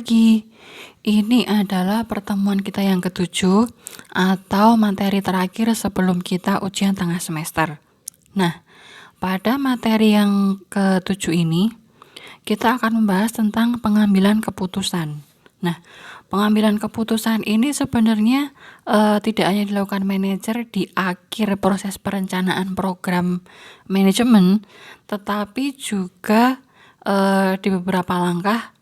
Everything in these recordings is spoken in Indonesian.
lagi. Ini adalah pertemuan kita yang ketujuh atau materi terakhir sebelum kita ujian tengah semester. Nah, pada materi yang ketujuh ini, kita akan membahas tentang pengambilan keputusan. Nah, pengambilan keputusan ini sebenarnya tidak hanya dilakukan manajer di akhir proses perencanaan program manajemen, tetapi juga di beberapa langkah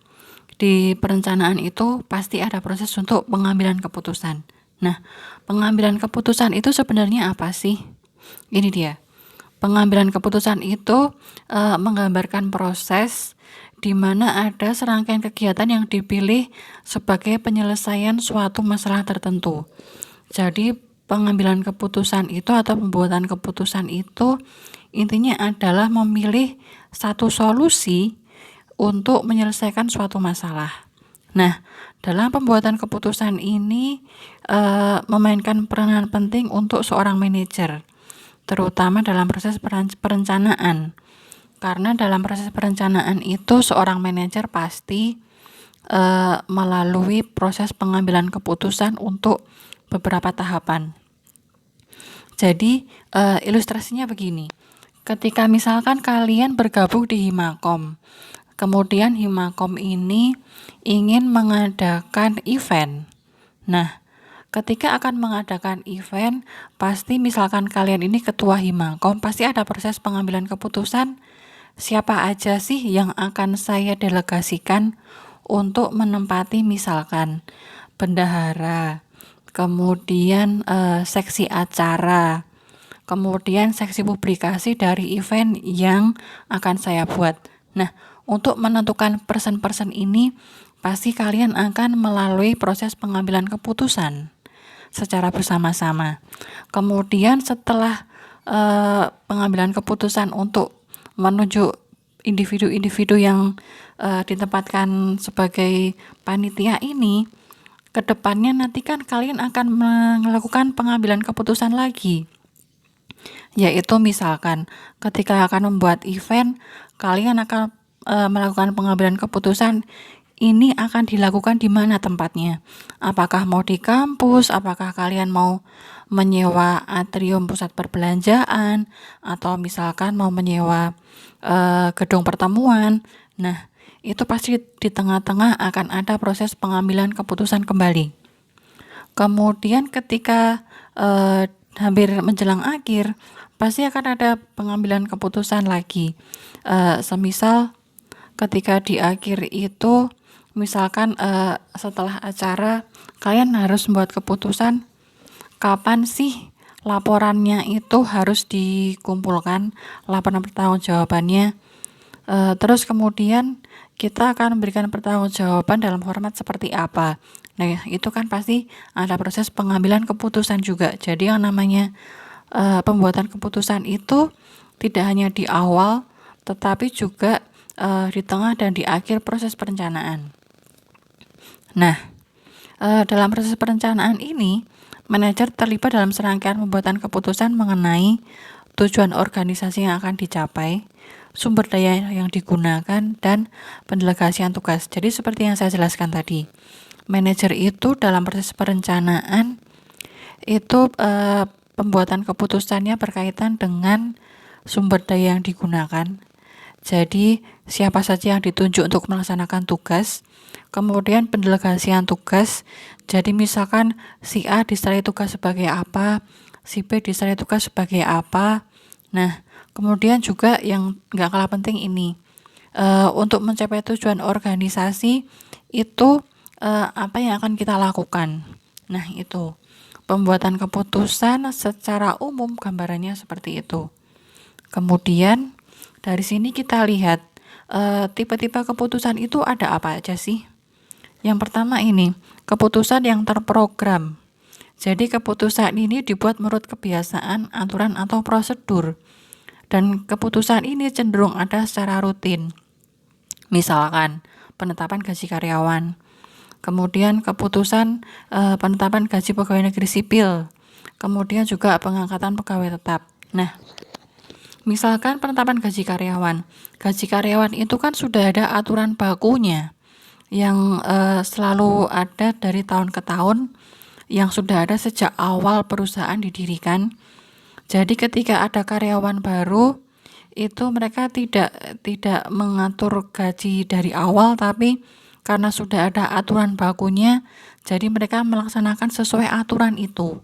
di perencanaan itu pasti ada proses untuk pengambilan keputusan. Nah, pengambilan keputusan itu sebenarnya apa sih? Ini dia. Pengambilan keputusan itu menggambarkan proses di mana ada serangkaian kegiatan yang dipilih sebagai penyelesaian suatu masalah tertentu. Jadi, pengambilan keputusan itu atau pembuatan keputusan itu intinya adalah memilih satu solusi untuk menyelesaikan suatu masalah. Nah, dalam pembuatan keputusan ini memainkan peranan penting untuk seorang manajer, terutama dalam proses perencanaan. Karena dalam proses perencanaan itu seorang manajer pasti melalui proses pengambilan keputusan untuk beberapa tahapan. Jadi ilustrasinya begini. Ketika misalkan kalian bergabung di Himakom, kemudian Himakom ini ingin mengadakan event. Nah, ketika akan mengadakan event, pasti misalkan kalian ini ketua Himakom, pasti ada proses pengambilan keputusan siapa aja sih yang akan saya delegasikan untuk menempati misalkan bendahara, kemudian seksi acara, kemudian seksi publikasi dari event yang akan saya buat. Nah, untuk menentukan person-person ini, pasti kalian akan melalui proses pengambilan keputusan secara bersama-sama. Kemudian setelah pengambilan keputusan untuk menunjuk individu-individu yang ditempatkan sebagai panitia ini, kedepannya nanti kan kalian akan melakukan pengambilan keputusan lagi. Yaitu misalkan ketika akan membuat event, kalian akan melakukan pengambilan keputusan ini akan dilakukan di mana tempatnya. Apakah mau di kampus, apakah kalian mau menyewa atrium pusat perbelanjaan, atau misalkan mau menyewa gedung pertemuan. Nah, itu pasti di tengah-tengah akan ada proses pengambilan keputusan kembali. Kemudian ketika hampir menjelang akhir, pasti akan ada pengambilan keputusan lagi. Semisal ketika di akhir itu, misalkan setelah acara, kalian harus membuat keputusan kapan sih laporannya itu harus dikumpulkan, laporan pertanggungjawabannya. Terus kemudian kita akan memberikan pertanggungjawaban dalam format seperti apa. Nah, itu kan pasti ada proses pengambilan keputusan juga. Jadi yang namanya pembuatan keputusan itu tidak hanya di awal, tetapi juga di tengah dan di akhir proses perencanaan. Nah, dalam proses perencanaan ini, manajer terlibat dalam serangkaian pembuatan keputusan mengenai tujuan organisasi yang akan dicapai, sumber daya yang digunakan, dan pendelegasian tugas. Jadi seperti yang saya jelaskan tadi, manajer itu dalam proses perencanaan itu pembuatan keputusannya berkaitan dengan sumber daya yang digunakan. Jadi siapa saja yang ditunjuk untuk melaksanakan tugas, kemudian pendelegasian tugas. Jadi misalkan si A diserahkan tugas sebagai apa, si B diserahkan tugas sebagai apa. Nah, kemudian juga yang nggak kalah penting ini, untuk mencapai tujuan organisasi itu apa yang akan kita lakukan. Nah, itu pembuatan keputusan secara umum gambarannya seperti itu. Kemudian dari sini kita lihat tipe-tipe keputusan itu ada apa aja sih? Yang pertama ini, keputusan yang terprogram. Jadi keputusan ini dibuat menurut kebiasaan, aturan, atau prosedur. Dan keputusan ini cenderung ada secara rutin. Misalkan penetapan gaji karyawan. Kemudian keputusan penetapan gaji pegawai negeri sipil. Kemudian juga pengangkatan pegawai tetap. Nah, misalkan penetapan gaji karyawan. Gaji karyawan itu kan sudah ada aturan bakunya. yang selalu ada dari tahun ke tahun, yang sudah ada sejak awal perusahaan didirikan. Jadi ketika ada karyawan baru, itu mereka tidak mengatur gaji dari awal, tapi karena sudah ada aturan bakunya, jadi mereka melaksanakan sesuai aturan itu.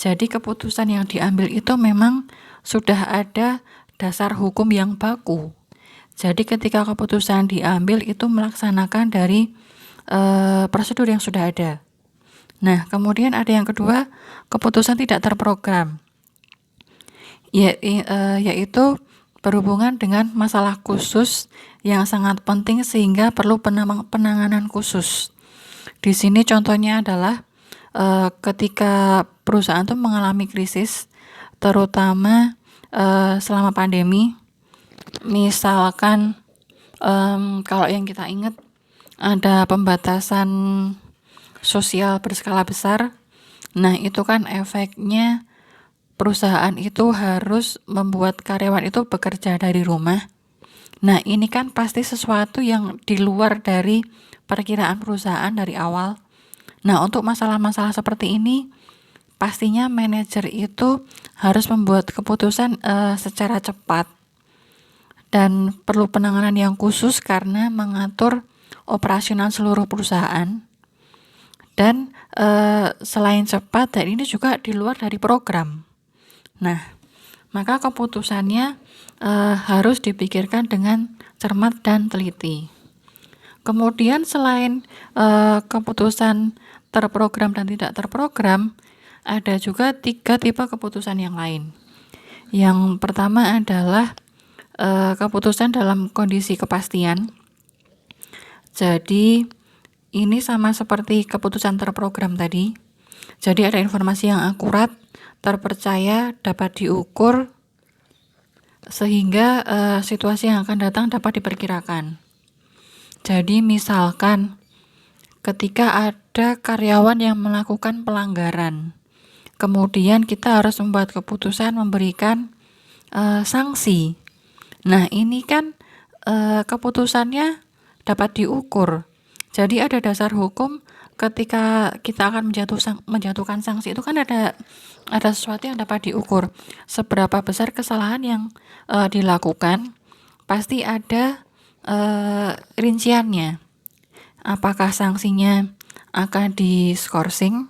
Jadi keputusan yang diambil itu memang sudah ada dasar hukum yang baku. Jadi ketika keputusan diambil itu melaksanakan dari prosedur yang sudah ada. Nah, kemudian ada yang kedua, keputusan tidak terprogram, yaitu berhubungan dengan masalah khusus yang sangat penting sehingga perlu penanganan khusus. Di sini contohnya adalah ketika perusahaan itu mengalami krisis, terutama selama pandemi. Misalkan kalau yang kita ingat ada pembatasan sosial berskala besar. Nah, itu kan efeknya perusahaan itu harus membuat karyawan itu bekerja dari rumah. Nah, ini kan pasti sesuatu yang di luar dari perkiraan perusahaan dari awal. Nah, untuk masalah-masalah seperti ini, pastinya manajer itu harus membuat keputusan secara cepat dan perlu penanganan yang khusus karena mengatur operasional seluruh perusahaan. Dan selain cepat, dan ini juga di luar dari program. Nah, maka keputusannya harus dipikirkan dengan cermat dan teliti. Kemudian selain keputusan terprogram dan tidak terprogram, ada juga 3 tipe keputusan yang lain. Yang pertama adalah keputusan dalam kondisi kepastian. Jadi ini sama seperti keputusan terprogram tadi. Jadi ada informasi yang akurat, terpercaya, dapat diukur, sehingga situasi yang akan datang dapat diperkirakan. Jadi misalkan ketika ada karyawan yang melakukan pelanggaran, kemudian kita harus membuat keputusan memberikan sanksi. Nah, ini kan keputusannya dapat diukur. Jadi ada dasar hukum ketika kita akan menjatuhkan sanksi itu kan ada sesuatu yang dapat diukur. Seberapa besar kesalahan yang dilakukan, pasti ada rinciannya. Apakah sanksinya akan diskorsing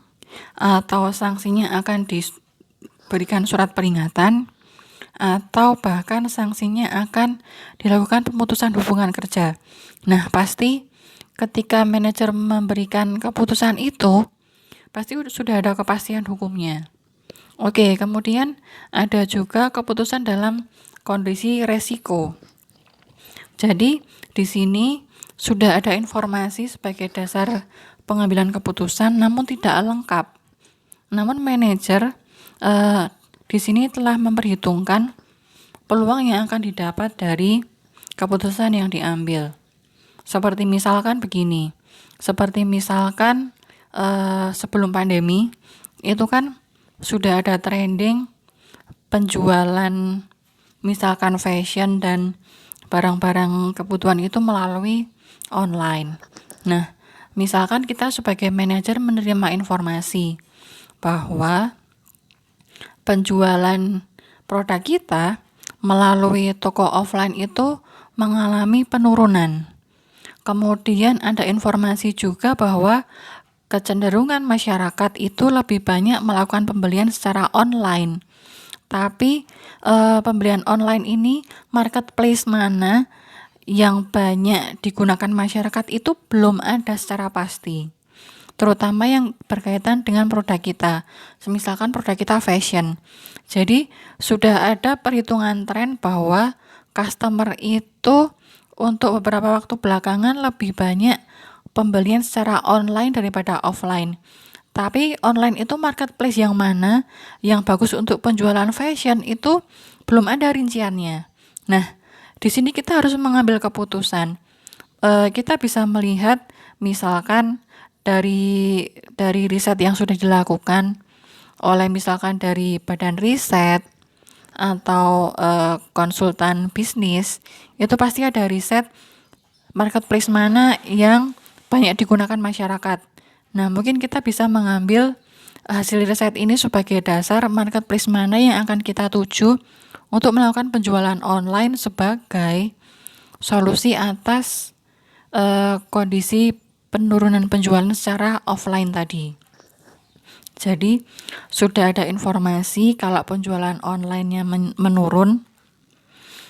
atau sanksinya akan diberikan surat peringatan, atau bahkan sanksinya akan dilakukan pemutusan hubungan kerja. Nah, pasti ketika manajer memberikan keputusan itu, pasti sudah ada kepastian hukumnya. Oke, kemudian ada juga keputusan dalam kondisi resiko. Jadi, di sini sudah ada informasi sebagai dasar pengambilan keputusan, namun tidak lengkap. Namun manajer di sini telah memperhitungkan peluang yang akan didapat dari keputusan yang diambil. Seperti misalkan begini, sebelum pandemi itu kan sudah ada trending penjualan misalkan fashion dan barang-barang kebutuhan itu melalui online. Nah, misalkan kita sebagai manajer menerima informasi bahwa penjualan produk kita melalui toko offline itu mengalami penurunan. Kemudian ada informasi juga bahwa kecenderungan masyarakat itu lebih banyak melakukan pembelian secara online. Tapi pembelian online ini, marketplace mana yang banyak digunakan masyarakat itu belum ada secara pasti. Terutama yang berkaitan dengan produk kita. Misalkan produk kita fashion. Jadi sudah ada perhitungan tren bahwa customer itu untuk beberapa waktu belakangan lebih banyak pembelian secara online daripada offline. Tapi online itu marketplace yang mana yang bagus untuk penjualan fashion itu belum ada rinciannya. Nah, di sini kita harus mengambil keputusan. Kita bisa melihat misalkan dari riset yang sudah dilakukan oleh misalkan dari badan riset atau konsultan bisnis, itu pasti ada riset marketplace mana yang banyak digunakan masyarakat. Nah, mungkin kita bisa mengambil hasil riset ini sebagai dasar marketplace mana yang akan kita tuju untuk melakukan penjualan online sebagai solusi atas kondisi penurunan penjualan secara offline tadi. Jadi sudah ada informasi kalau penjualan online-nya menurun,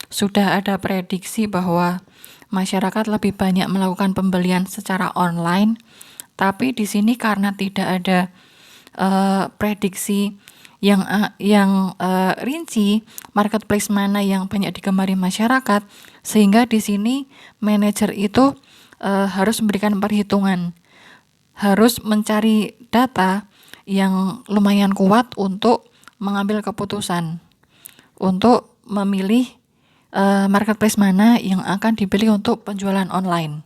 sudah ada prediksi bahwa masyarakat lebih banyak melakukan pembelian secara online, tapi di sini karena tidak ada prediksi yang rinci marketplace mana yang banyak digemari masyarakat, sehingga di sini manajer itu harus memberikan perhitungan, harus mencari data yang lumayan kuat untuk mengambil keputusan untuk memilih marketplace mana yang akan dipilih untuk penjualan online.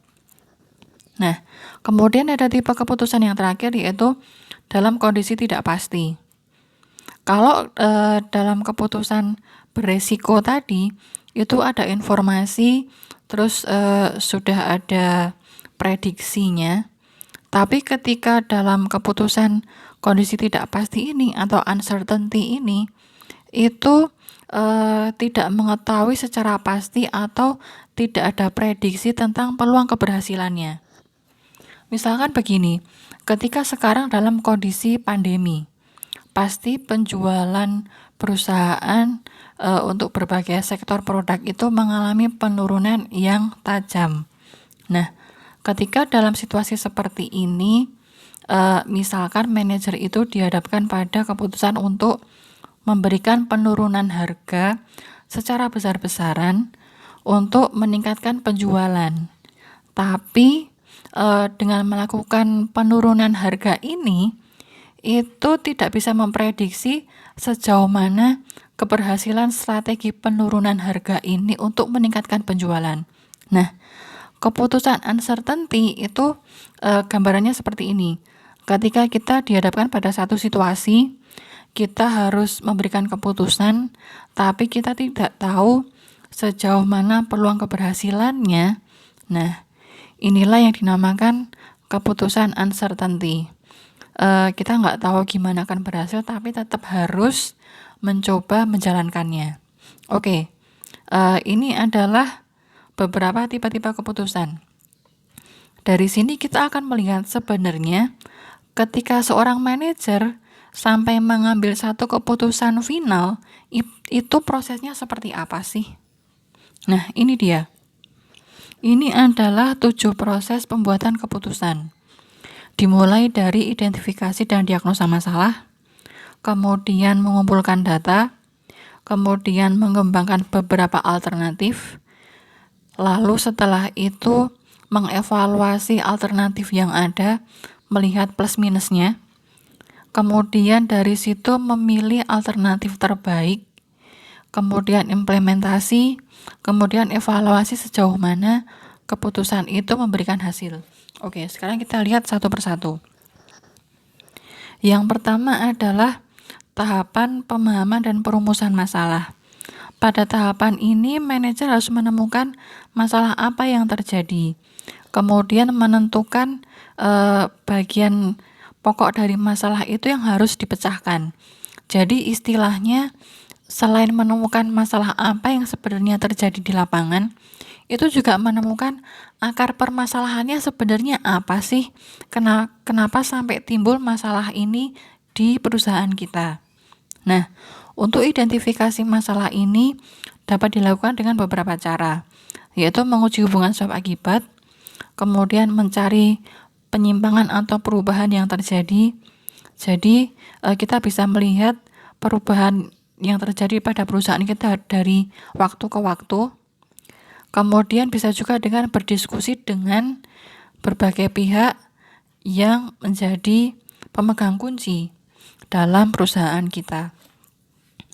Nah, kemudian ada tipe keputusan yang terakhir, yaitu dalam kondisi tidak pasti. Kalau dalam keputusan beresiko tadi itu ada informasi, terus sudah ada prediksinya, tapi ketika dalam keputusan kondisi tidak pasti ini atau uncertainty ini, itu tidak mengetahui secara pasti atau tidak ada prediksi tentang peluang keberhasilannya. Misalkan begini, ketika sekarang dalam kondisi pandemi, pasti penjualan perusahaan untuk berbagai sektor produk itu mengalami penurunan yang tajam. Nah, ketika dalam situasi seperti ini, misalkan manajer itu dihadapkan pada keputusan untuk memberikan penurunan harga secara besar-besaran untuk meningkatkan penjualan. Tapi dengan melakukan penurunan harga ini, itu tidak bisa memprediksi sejauh mana keberhasilan strategi penurunan harga ini untuk meningkatkan penjualan. Nah, keputusan uncertainty itu gambarannya seperti ini. Ketika kita dihadapkan pada satu situasi, kita harus memberikan keputusan, tapi kita tidak tahu sejauh mana peluang keberhasilannya. Nah, inilah yang dinamakan keputusan uncertainty. Kita nggak tahu gimana akan berhasil, tapi tetap harus mencoba menjalankannya. Oke, ini adalah beberapa tipe-tipe keputusan. Dari sini kita akan melihat sebenarnya ketika seorang manajer sampai mengambil satu keputusan final, itu prosesnya seperti apa sih? Nah, ini dia. Ini adalah 7 proses pembuatan keputusan. Dimulai dari identifikasi dan diagnosa masalah, kemudian mengumpulkan data, kemudian mengembangkan beberapa alternatif, lalu setelah itu mengevaluasi alternatif yang ada, melihat plus minusnya, kemudian dari situ memilih alternatif terbaik, kemudian implementasi, kemudian evaluasi sejauh mana keputusan itu memberikan hasil. Oke, sekarang kita lihat satu persatu. Yang pertama adalah tahapan pemahaman dan perumusan masalah. Pada tahapan ini, manajer harus menemukan masalah apa yang terjadi, kemudian menentukan bagian pokok dari masalah itu yang harus dipecahkan. Jadi istilahnya, selain menemukan masalah apa yang sebenarnya terjadi di lapangan, itu juga menemukan akar permasalahannya sebenarnya apa sih, kenapa sampai timbul masalah ini di perusahaan kita. Nah, untuk identifikasi masalah ini dapat dilakukan dengan beberapa cara, yaitu menguji hubungan sebab akibat, kemudian mencari penyimpangan atau perubahan yang terjadi. Jadi kita bisa melihat perubahan yang terjadi pada perusahaan kita dari waktu ke waktu. Kemudian bisa juga dengan berdiskusi dengan berbagai pihak yang menjadi pemegang kunci dalam perusahaan kita.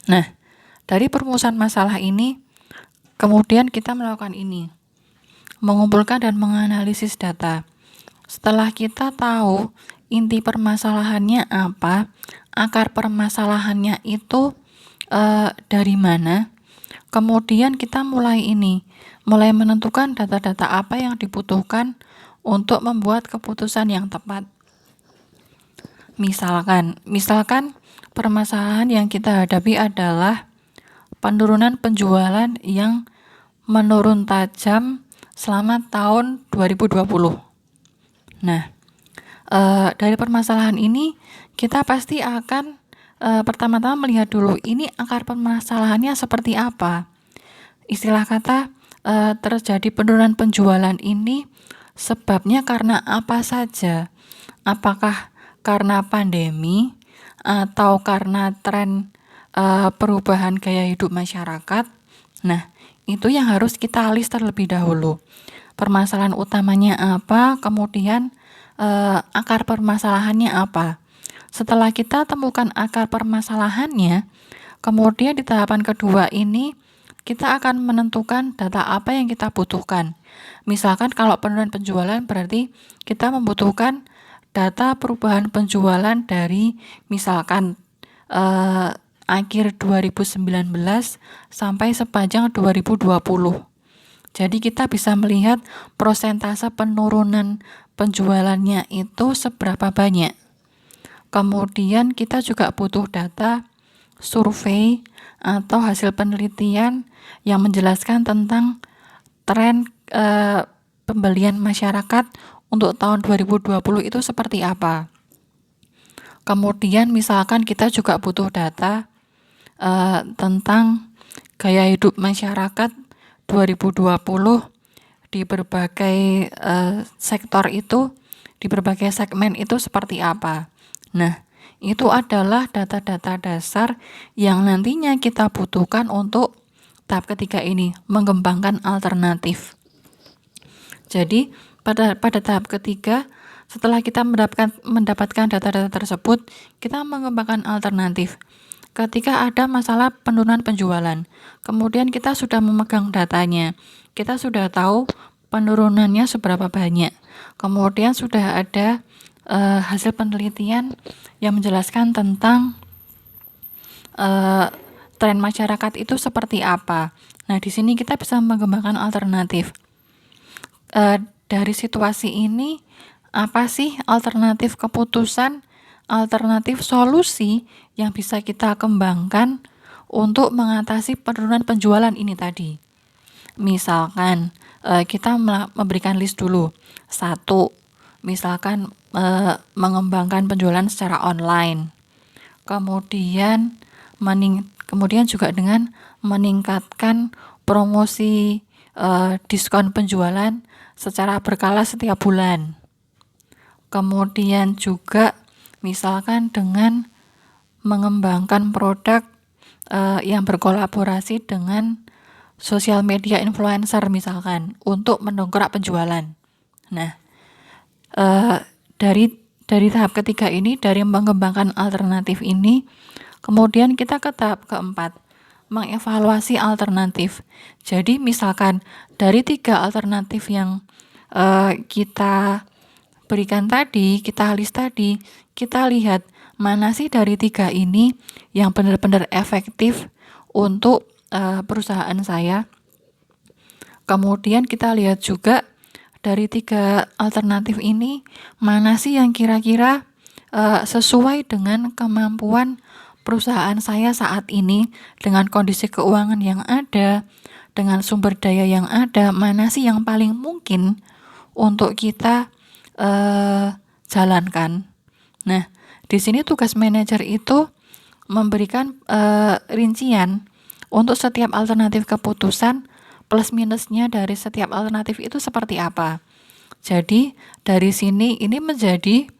Nah, dari perumusan masalah ini, kemudian kita melakukan ini, mengumpulkan dan menganalisis data. Setelah kita tahu inti permasalahannya apa, akar permasalahannya itu dari mana, kemudian kita mulai menentukan data-data apa yang dibutuhkan untuk membuat keputusan yang tepat. Misalkan permasalahan yang kita hadapi adalah penurunan penjualan yang menurun tajam selama tahun 2020. Nah, dari permasalahan ini kita pasti akan pertama-tama melihat dulu ini akar permasalahannya seperti apa. Istilah kata terjadi penurunan penjualan ini sebabnya karena apa saja? Apakah karena pandemi atau karena tren perubahan gaya hidup masyarakat? Nah, itu yang harus kita list terlebih dahulu. Permasalahan utamanya apa, kemudian akar permasalahannya apa. Setelah kita temukan akar permasalahannya, kemudian di tahapan kedua ini kita akan menentukan data apa yang kita butuhkan. Misalkan kalau penurunan penjualan berarti kita membutuhkan data perubahan penjualan dari misalkan akhir 2019 sampai sepanjang 2020. Jadi kita bisa melihat prosentase penurunan penjualannya itu seberapa banyak. Kemudian kita juga butuh data survei atau hasil penelitian yang menjelaskan tentang tren pembelian masyarakat untuk tahun 2020 itu seperti apa. Kemudian misalkan kita juga butuh data tentang gaya hidup masyarakat 2020 di berbagai sektor itu, di berbagai segmen itu seperti apa. Nah, itu adalah data-data dasar yang nantinya kita butuhkan untuk tahap ketiga ini, mengembangkan alternatif. Jadi, pada tahap ketiga, setelah kita mendapatkan data-data tersebut, kita mengembangkan alternatif. Ketika ada masalah penurunan penjualan, kemudian kita sudah memegang datanya, kita sudah tahu penurunannya seberapa banyak, kemudian sudah ada hasil penelitian yang menjelaskan tentang tren masyarakat itu seperti apa. Nah, di sini kita bisa mengembangkan alternatif. Dari situasi ini, apa sih alternatif keputusan, alternatif solusi yang bisa kita kembangkan untuk mengatasi penurunan penjualan ini tadi? Misalkan kita memberikan list dulu. 1, misalkan mengembangkan penjualan secara online. Kemudian juga dengan meningkatkan promosi diskon penjualan secara berkala setiap bulan. Kemudian juga misalkan dengan mengembangkan produk yang berkolaborasi dengan sosial media influencer misalkan untuk mendongkrak penjualan. Nah, dari tahap ketiga ini, dari mengembangkan alternatif ini, kemudian kita ke tahap keempat, mengevaluasi alternatif. Jadi misalkan dari 3 alternatif yang kita berikan tadi, kita list tadi, kita lihat mana sih dari 3 ini yang benar-benar efektif untuk perusahaan saya. Kemudian kita lihat juga dari 3 alternatif ini, mana sih yang kira-kira sesuai dengan kemampuan perusahaan saya saat ini, dengan kondisi keuangan yang ada, dengan sumber daya yang ada, mana sih yang paling mungkin untuk kita jalankan. Nah, di sini tugas manajer itu memberikan rincian untuk setiap alternatif keputusan, plus minusnya dari setiap alternatif itu seperti apa. Jadi dari sini ini menjadi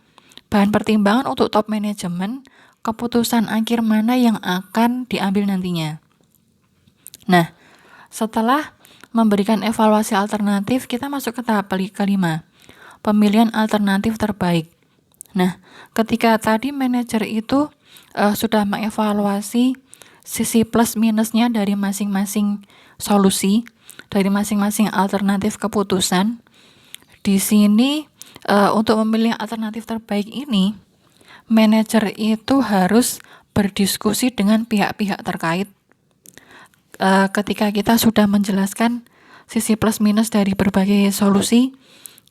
bahan pertimbangan untuk top manajemen, keputusan akhir mana yang akan diambil nantinya. Nah, setelah memberikan evaluasi alternatif, kita masuk ke tahap kelima, pemilihan alternatif terbaik. Nah, ketika tadi manajer itu sudah mengevaluasi sisi plus minusnya dari masing-masing solusi, dari masing-masing alternatif keputusan, di sini untuk memilih alternatif terbaik ini, manajer itu harus berdiskusi dengan pihak-pihak terkait. Ketika kita sudah menjelaskan sisi plus minus dari berbagai solusi,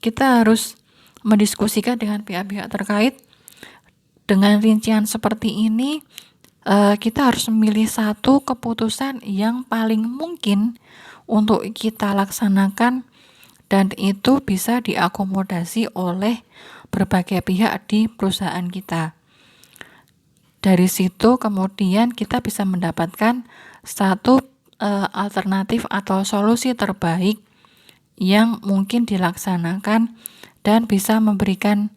kita harus mendiskusikan dengan pihak-pihak terkait. Dengan rincian seperti ini, kita harus memilih satu keputusan yang paling mungkin untuk kita laksanakan dan itu bisa diakomodasi oleh berbagai pihak di perusahaan kita. Dari situ kemudian kita bisa mendapatkan satu alternatif atau solusi terbaik yang mungkin dilaksanakan dan bisa memberikan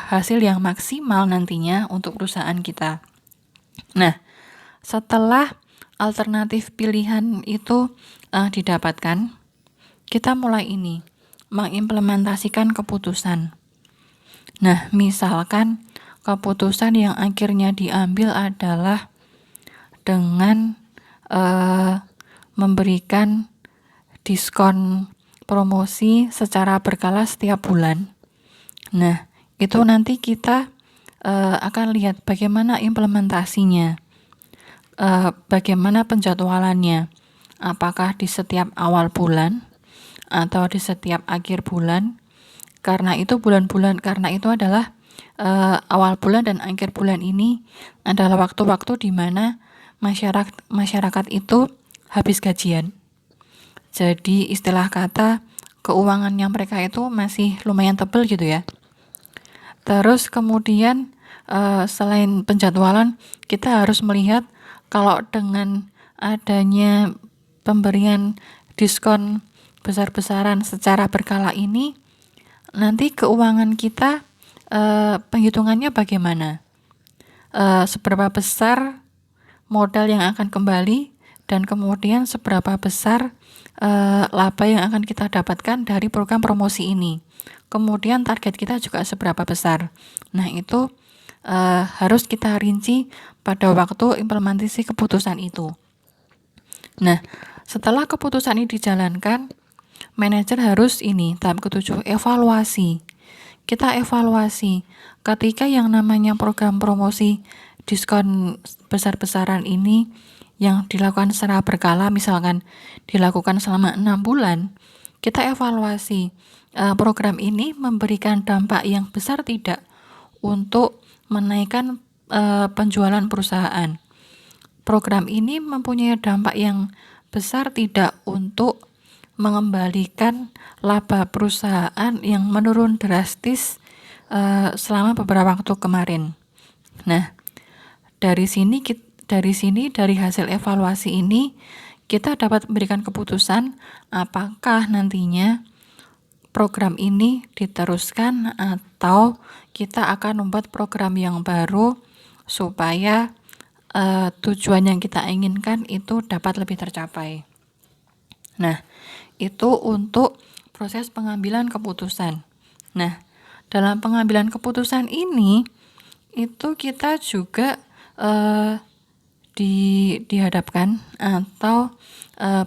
hasil yang maksimal nantinya untuk perusahaan kita. Nah, setelah alternatif pilihan itu didapatkan, kita mulai mengimplementasikan keputusan. Nah, misalkan keputusan yang akhirnya diambil adalah dengan memberikan diskon promosi secara berkala setiap bulan. Nah, itu nanti kita akan lihat bagaimana implementasinya, bagaimana penjadwalannya, apakah di setiap awal bulan atau di setiap akhir bulan. Karena itu adalah awal bulan dan akhir bulan ini adalah waktu-waktu di mana masyarakat itu habis gajian. Jadi istilah kata keuangannya mereka itu masih lumayan tebal gitu ya. Terus kemudian selain penjadwalan, kita harus melihat kalau dengan adanya pemberian diskon besar-besaran secara berkala ini, nanti keuangan kita penghitungannya bagaimana? Seberapa besar modal yang akan kembali dan kemudian seberapa besar laba yang akan kita dapatkan dari program promosi ini. Kemudian target kita juga seberapa besar. Nah, itu harus kita rinci pada waktu implementasi keputusan itu. Nah, setelah keputusan ini dijalankan, manajer harus tahap ke-7, evaluasi. Kita evaluasi ketika yang namanya program promosi diskon besar-besaran ini yang dilakukan secara berkala, misalkan dilakukan selama 6 bulan, kita evaluasi program ini memberikan dampak yang besar tidak untuk menaikkan penjualan perusahaan. Program ini mempunyai dampak yang besar tidak untuk mengembalikan laba perusahaan yang menurun drastis selama beberapa waktu kemarin. Nah, dari hasil evaluasi ini kita dapat memberikan keputusan apakah nantinya program ini diteruskan atau kita akan membuat program yang baru supaya tujuan yang kita inginkan itu dapat lebih tercapai. Nah, itu untuk proses pengambilan keputusan. Nah, dalam pengambilan keputusan ini itu kita juga dihadapkan atau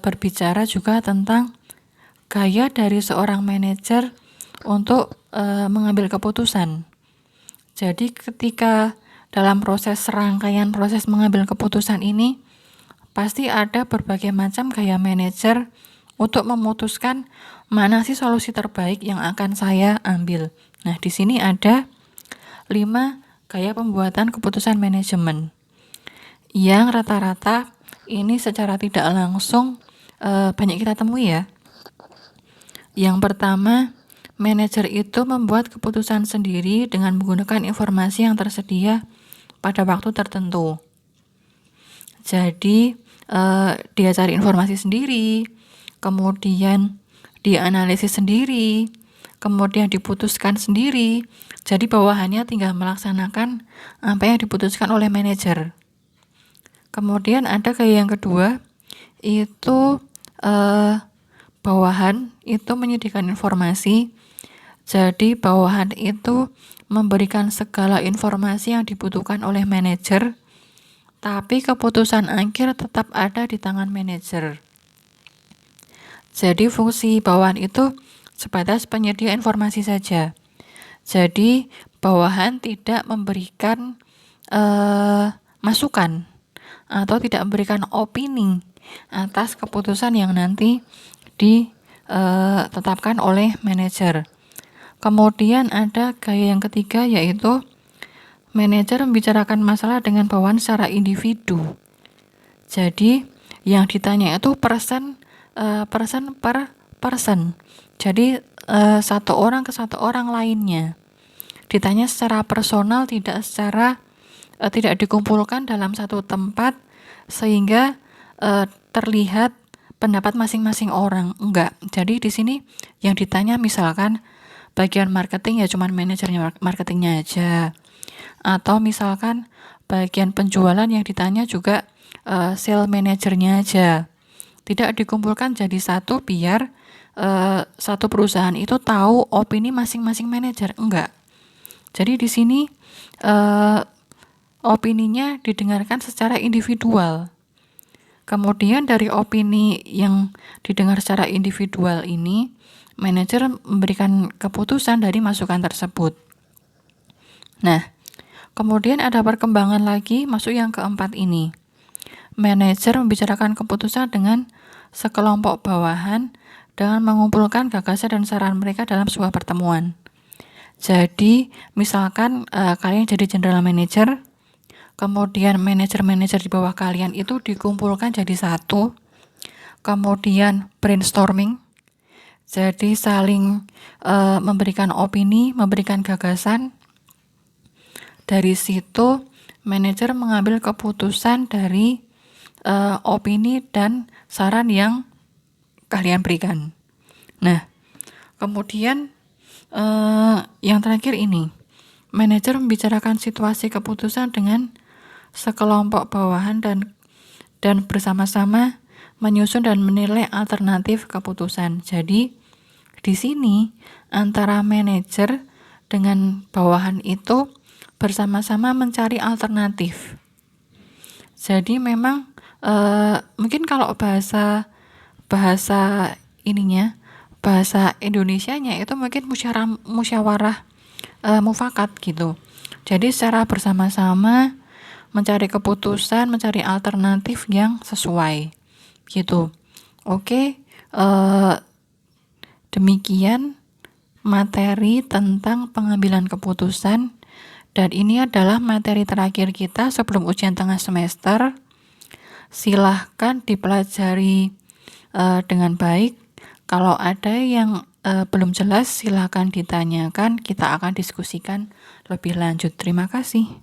berbicara juga tentang gaya dari seorang manajer untuk mengambil keputusan. Jadi ketika dalam rangkaian proses mengambil keputusan ini pasti ada berbagai macam gaya manajer untuk memutuskan mana sih solusi terbaik yang akan saya ambil. Nah, di sini ada 5 gaya pembuatan keputusan manajemen yang rata-rata ini secara tidak langsung banyak kita temui ya. Yang pertama, manajer itu membuat keputusan sendiri dengan menggunakan informasi yang tersedia pada waktu tertentu. Jadi dia cari informasi sendiri, kemudian dianalisis sendiri, kemudian diputuskan sendiri. Jadi bawahannya tinggal melaksanakan apa yang diputuskan oleh manajer. Kemudian ada gaya yang kedua, itu bawahan itu menyediakan informasi. Jadi bawahan itu memberikan segala informasi yang dibutuhkan oleh manajer, tapi keputusan akhir tetap ada di tangan manajer. Jadi fungsi bawahan itu sebatas penyedia informasi saja. Jadi bawahan tidak memberikan masukan atau tidak memberikan opini atas keputusan yang nanti ditetapkan oleh manajer. Kemudian ada gaya yang ketiga, yaitu manajer membicarakan masalah dengan bawahan secara individu. Jadi yang ditanya itu person per person. Jadi satu orang ke satu orang lainnya. Ditanya secara personal, tidak dikumpulkan dalam satu tempat sehingga terlihat pendapat masing-masing orang. Enggak. Jadi di sini yang ditanya misalkan bagian marketing ya cuman manajernya marketingnya aja. Atau misalkan bagian penjualan yang ditanya juga sales manajernya aja. Tidak dikumpulkan jadi satu biar satu perusahaan itu tahu opini masing-masing manajer. Enggak. Jadi di sini opininya didengarkan secara individual. Kemudian dari opini yang didengar secara individual ini, manajer memberikan keputusan dari masukan tersebut. Nah, kemudian ada perkembangan lagi masuk yang keempat ini. Manajer membicarakan keputusan dengan sekelompok bawahan dengan mengumpulkan gagasan dan saran mereka dalam sebuah pertemuan. Jadi, misalkan kalian jadi general manager, kemudian manajer-manajer di bawah kalian itu dikumpulkan jadi satu, kemudian brainstorming, jadi saling memberikan opini, memberikan gagasan. Dari situ manajer mengambil keputusan dari opini dan saran yang kalian berikan. Nah, kemudian yang terakhir ini, manajer membicarakan situasi keputusan dengan sekelompok bawahan dan bersama-sama menyusun dan menilai alternatif keputusan. Jadi di sini antara manajer dengan bawahan itu bersama-sama mencari alternatif. Jadi memang mungkin kalau bahasa ininya, bahasa Indonesianya itu mungkin musyawarah mufakat gitu. Jadi secara bersama-sama mencari keputusan, mencari alternatif yang sesuai gitu. Oke, demikian materi tentang pengambilan keputusan, dan ini adalah materi terakhir kita sebelum ujian tengah semester. Silahkan dipelajari dengan baik. Kalau ada yang belum jelas, silahkan ditanyakan. Kita akan diskusikan lebih lanjut. Terima kasih.